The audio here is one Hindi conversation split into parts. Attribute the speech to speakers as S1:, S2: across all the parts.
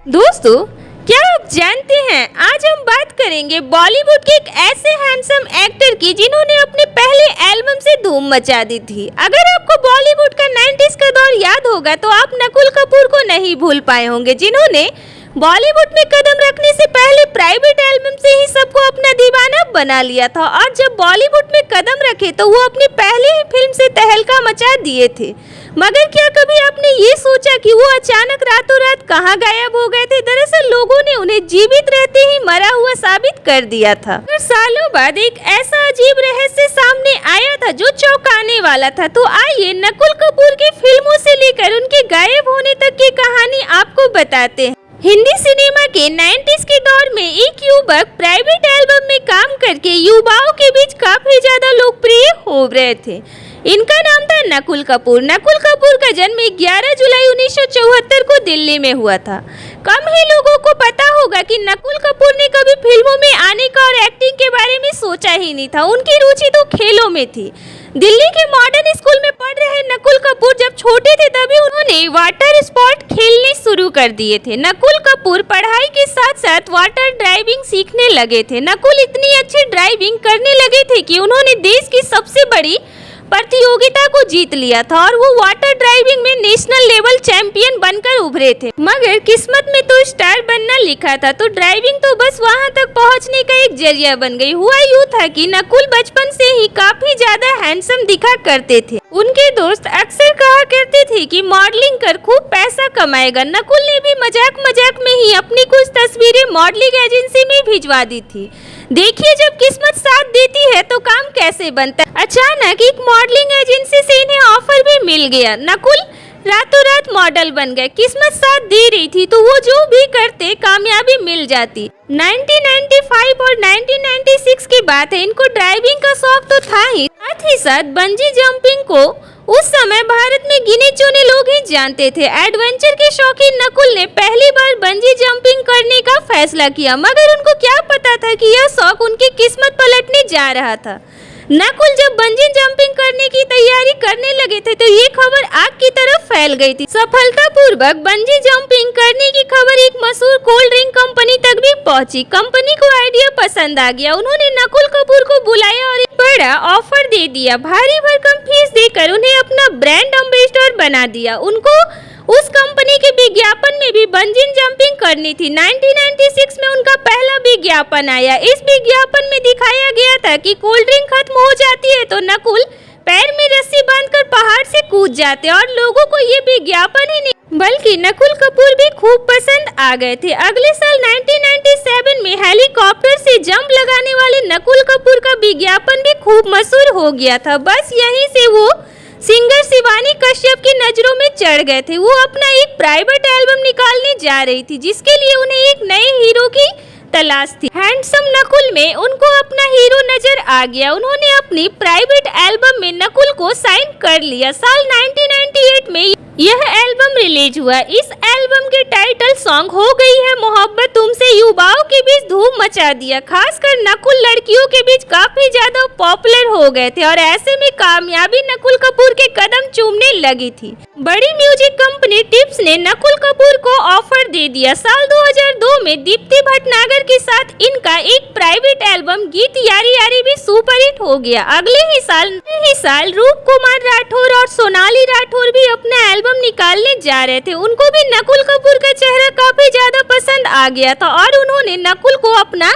S1: दोस्तों, क्या आप जानते हैं आज हम बात करेंगे बॉलीवुड के एक ऐसे हैंडसम एक्टर की जिन्होंने अपने पहले एल्बम से धूम मचा दी थी। अगर आपको बॉलीवुड का 90s का दौर याद होगा तो आप नकुल कपूर को नहीं भूल पाए होंगे, जिन्होंने बॉलीवुड में कदम रखने से पहले प्राइवेट एल्बम से ही सबको अपना दीवाना बना लिया था और जब बॉलीवुड में कदम रखे तो वो अपनी पहले ही फिल्म से तहलका मचा दिए थे। मगर क्या कभी आपने ये सोचा कि वो अचानक रातों रात कहाँ गायब हो गए थे? दरअसल लोगों ने उन्हें जीवित रहते ही मरा हुआ साबित कर दिया था। और सालों बाद एक ऐसा अजीब रहस्य सामने आया था जो चौंकाने वाला था। तो आइए नकुल कपूर की फिल्मों से लेकर उनके गायब होने तक की कहानी आपको बताते हैं। हिंदी सिनेमा के 90s के दौर में एक युवक प्राइवेट एल्बम में काम करके युवाओं के बीच काफी ज्यादा लोकप्रिय हो रहे थे। इनका नाम था नकुल कपूर। नकुल कपूर का जन्म 11 जुलाई 1974 को दिल्ली में हुआ था। कम ही लोगों को पता होगा कि नकुल कपूर ने कभी फिल्मों में आने का और एक्टिंग के बारे में सोचा ही नहीं था। उनकी रुचि तो खेलों में थी। दिल्ली के मॉडर्न स्कूल में पढ़ रहे नकुल कपूर जब छोटे थे तभी उन्होंने वाटर स्पोर्ट खेलने शुरू कर दिए थे। नकुल कपूर पढ़ाई के साथ साथ वाटर ड्राइविंग सीखने लगे थे। नकुल इतनी अच्छी ड्राइविंग करने लगे थे कि उन्होंने देश की सबसे बड़ी प्रतियोगिता को जीत लिया था और वो वाटर ड्राइविंग में नेशनल लेवल चैंपियन बनकर उभरे थे। मगर किस्मत में तो स्टार बनना लिखा था, तो ड्राइविंग तो बस वहां तक पहुंचने का एक जरिया बन गई। हुआ यूं था कि नकुल बचपन से ही काफी ज्यादा हैंडसम दिखा करते थे। उनके दोस्त अक्सर कहा करते थे कि मॉडलिंग कर खूब पैसा कमाएगा। नकुल ने भी मजाक मजाक में ही अपनी कुछ तस्वीरें मॉडलिंग एजेंसी में भिजवा दी थी। देखिए, जब किस्मत साथ देती है तो काम कैसे बनता है। अचानक एक मॉडलिंग एजेंसी से इन्हें ऑफर भी मिल गया। नकुल रातों रात मॉडल बन गए। किस्मत साथ दे रही थी तो वो जो भी करते कामयाबी मिल जाती। 1995 और 1996 की बात है। इनको ड्राइविंग का शौक तो था ही, साथ ही साथ बंजी जंपिंग को उस समय भारत में गिने चुने लोग ही जानते थे। एडवेंचर के शौकीन नकुल ने पहली बार बंजी जंपिंग करने का फैसला किया, मगर उनको क्या पता था कि यह शौक उनकी किस्मत पलटने जा रहा था। नकुल जब बंजी जंपिंग करने की तैयारी करने लगे थे तो ये खबर आग की तरफ फैल गई थी। सफलतापूर्वक बंजी जंपिंग करने की खबर एक मशहूर कोल्ड ड्रिंक कंपनी तक भी पहुंची। कंपनी को आइडिया पसंद आ गया। उन्होंने नकुल कपूर को बुलाया और एक बड़ा ऑफर दे दिया। भारी भरकम फीस देकर उन्हें अपना ब्रांड एम्बेसडर बना दिया। उनको उस कंपनी के विज्ञापन में भी बंजी जंपिंग करनी थी। 1996 में उनका पहला विज्ञापन आया। इस विज्ञापन में दिखाया गया था कि कोल्ड ड्रिंक खत्म हो जाती है तो नकुल पैर में रस्सी बांधकर पहाड़ से कूद जाते और लोगों को ये विज्ञापन ही नहीं बल्कि नकुल कपूर भी खूब पसंद आ गए थे। अगले साल 1997 में हेलीकॉप्टर से जंप लगाने वाले नकुल कपूर का विज्ञापन भी खूब मशहूर हो गया था। बस यहीं से वो सिंगर शिवानी कश्यप की नजरों में चढ़ गए थे। वो अपना एक प्राइवेट एल्बम निकालने जा रही थी जिसके लिए उन्हें एक नए हीरो की तलाश थी। हैंडसम नकुल में उनको अपना हीरो नजर आ गया। उन्होंने अपनी प्राइवेट एल्बम में नकुल को साइन कर लिया। साल 1998 में यह एल्बम रिलीज हुआ। इस एल्बम के टाइटल सॉन्ग हो गई है मोहब्बत तुमसे युवाओं के बीच धूम मचा दिया। खासकर नकुल लड़कियों के बीच काफी ज्यादा पॉपुलर हो गए थे और ऐसे में कामयाबी नकुल कपूर के कदम चूमने लगी थी। बड़ी म्यूजिक कंपनी टिप्स ने नकुल कपूर को ऑफर दे दिया। साल 2002 में दीप्ति भटनागर के साथ इनका एक प्राइवेट एल्बम गीत यारी यारी भी सुपरहिट हो गया। अगले ही साल रूप कुमार राठौर और सोनाली राठौर भी अपना एल्बम निकालने जा रहे थे। उनको भी नकुल कपूर का चेहरा काफी ज्यादा पसंद आ गया था और उन्होंने नकुल को अपना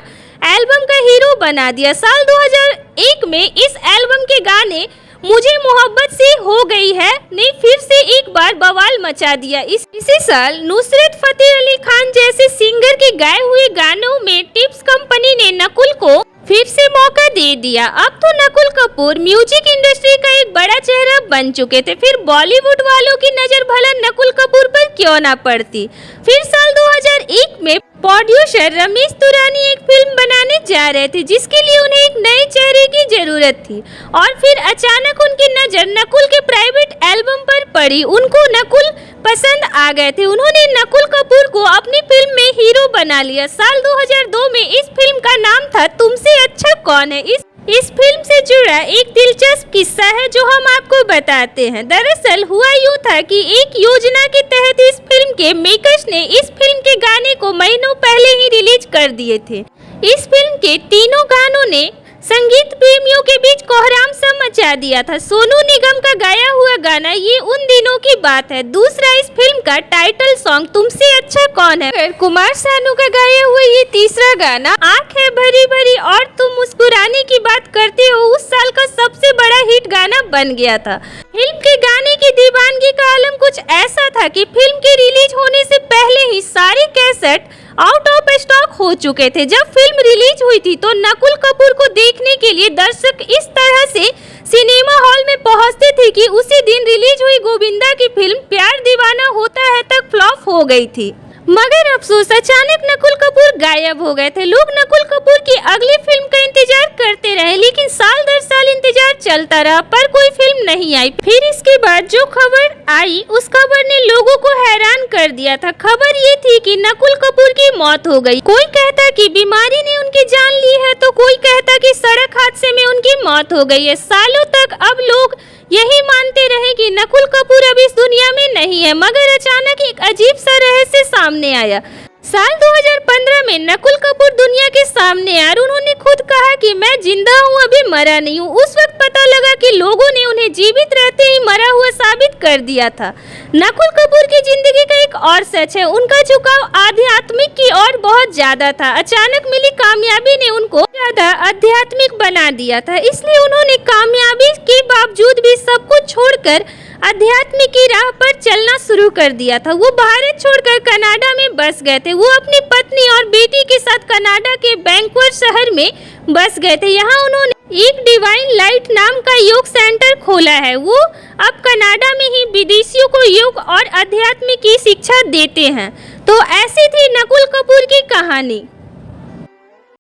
S1: एल्बम का हीरो बना दिया। साल 2001 में इस एल्बम के गाने मुझे मोहब्बत से हो गई है ने फिर से एक बार बवाल मचा दिया। इसी साल नुसरत फतेह अली खान जैसे सिंगर के गाए हुए गानों में टिप्स कंपनी ने नकुल को फिर से मौका दे दिया। अब तो नकुल कपूर म्यूजिक इंडस्ट्री का एक बड़ा चेहरा बन चुके थे। फिर बॉलीवुड वालों की नजर भला नकुल कपूर पर क्यों ना पड़ती। फिर साल 2001 में प्रोड्यूसर रमेश तुरानी एक फिल्म बनाने जा रहे थे जिसके लिए उन्हें एक नए चेहरे की जरूरत थी और फिर अचानक उनकी नजर नकुल के प्राइवेट एल्बम पर पड़ी। उनको नकुल पसंद आ गए थे। उन्होंने नकुल कपूर को अपनी फिल्म में हीरो बना लिया। साल 2002 में इस फिल्म का नाम था तुमसे अच्छा कौन है। इस इस फिल्म से जुड़ा एक दिलचस्प किस्सा है जो हम आपको बताते हैं। दरअसल हुआ यूं था कि एक योजना के तहत इस फिल्म के मेकर्स ने इस फिल्म के गाने को महीनों पहले ही रिलीज कर दिए थे। इस फिल्म के तीनों गानों ने संगीत प्रेमियों के बीच कोहराम सा मचा दिया था। सोनू निगम का गाया हुआ गाना ये उन दिनों की बात है। दूसरा, इस फिल्म का टाइटल सॉन्ग तुमसे अच्छा कौन है, कुमार सानू का गाया हुआ ये तीसरा गाना आँख है भरी भरी और तुम मुस्कुराने की बात करते हो उस साल का सबसे बड़ा हिट गाना बन गया था। फिल्म के गाने की दीवानगी का आलम कुछ ऐसा था कि फिल्म के रिलीज होने से पहले ही सारे कैसेट आउट ऑफ स्टॉक हो चुके थे। जब फिल्म रिलीज हुई थी तो नकुल कपूर को देखने के लिए दर्शक इस तरह से सिनेमा हॉल में पहुंचते थे कि उसी दिन रिलीज हुई गोविंदा की फिल्म प्यार दीवाना होता है तक फ्लॉप हो गई थी। मगर अफसोस, अचानक नकुल कपूर गायब हो गए थे। लोग नकुल कपूर की अगली फिल्म का इंतजार करते रहे, लेकिन साल दर साल इंतजार चलता रहा पर कोई फिल्म नहीं आई। फिर इसके बाद जो खबर आई उस खबर ने लोगों को हैरान कर दिया था। खबर ये थी कि नकुल कपूर की मौत हो गई। कोई कहता कि बीमारी ने उनकी जान ली है तो कोई कहता कि सड़क हादसे में उनकी मौत हो गई है। सालों तक अब लोग यही मानते रहे कि नकुल कपूर अब इस दुनिया में नहीं है, मगर अचानक एक अजीब सा रहस्य सामने आया। साल 2015 में नकुल कपूर दुनिया के सामने आए और उन्होंने खुद कहा कि मैं जिंदा हूँ, अभी मरा नहीं हूँ। उस वक्त पता लगा कि लोगों ने उन्हें जीवित रहते ही मरा हुआ साबित कर दिया था। नकुल कपूर की जिंदगी का एक और सच है, उनका झुकाव आध्यात्मिक की ओर बहुत ज्यादा था। अचानक मिली कामयाबी ने उनको ज्यादा आध्यात्मिक बना दिया था, इसलिए उन्होंने कामयाबी के बावजूद भी सब कुछ छोड़कर अध्यात्म की राह पर चलना शुरू कर दिया था। वो भारत छोड़कर कनाडा में बस गए थे। वो अपनी पत्नी और बेटी के साथ कनाडा के वैंकूवर शहर में बस गए थे। यहाँ उन्होंने एक डिवाइन लाइट नाम का योग सेंटर खोला है। वो अब कनाडा में ही विदेशियों को योग और अध्यात्म की शिक्षा देते हैं। तो ऐसी थी नकुल कपूर की कहानी।